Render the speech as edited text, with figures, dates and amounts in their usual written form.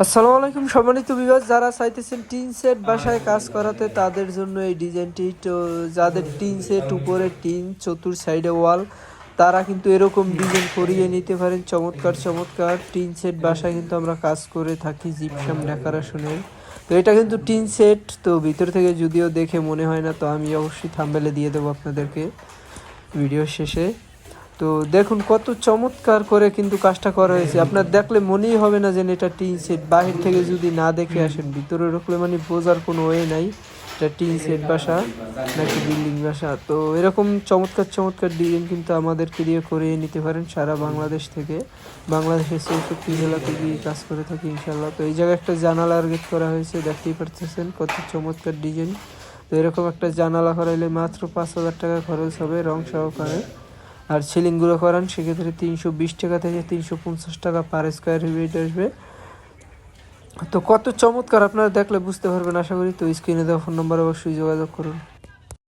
আসসালামু আলাইকুম সম্মানিত ভিউয়ার্স, যারা চাইতেছেন টিন সেট বাসায় কাজ করাতে তাদের জন্য এই ডিজাইনটি। তো যাদের টিন সেট উপরে টিন চতুর সাইডে ওয়াল, তারা কিন্তু এরকম ডিজাইন করিয়ে নিতে পারেন। চমৎকার চমৎকার টিন সেট বাসায় কিন্তু আমরা কাজ করে থাকি জিপসাম ডেকোরেশনের। তো এটা কিন্তু টিন সেট, তো ভিতর থেকে যদিও দেখে মনে হয় না, তো আমি অবশ্যই থাম্বনেলে দিয়ে দেবো আপনাদেরকে ভিডিও শেষে। তো দেখুন কত চমৎকার করে কিন্তু কাজটা করা হয়েছে, আপনার দেখলে মনেই হবে না যে এটা টিন সেট। বাহির থেকে যদি না দেখে আসেন, ভিতরে ঢুকলে মানে বোঝার কোনো ওয়ে নাই এটা টিন সেট বাসা নাকি বিল্ডিং বাসা। তো এরকম চমৎকার চমৎকার ডিজাইন কিন্তু আমাদেরকে দিয়ে করিয়ে নিতে পারেন সারা বাংলাদেশ থেকে। বাংলাদেশের 64 জেলা থেকে কাজ করে থাকি ইনশাল্লাহ। তো এই জায়গায় একটা জানালার গেট করা হয়েছে, দেখতেই পারতেছেন কত চমৎকার ডিজাইন। তো এরকম একটা জানালা করাইলে মাত্র 5,000 টাকা খরচ হবে রং সহকারে। আর সিলিংগুলো করান সেক্ষেত্রে 320 টাকা থেকে 350 টাকা পার স্কোয়ার ফিট আসবে। তো কত চমৎকার, আপনারা দেখলে বুঝতে পারবেন আশা করি। তো স্ক্রিনে দেওয়া ফোন নাম্বার অবশ্যই যোগাযোগ করুন।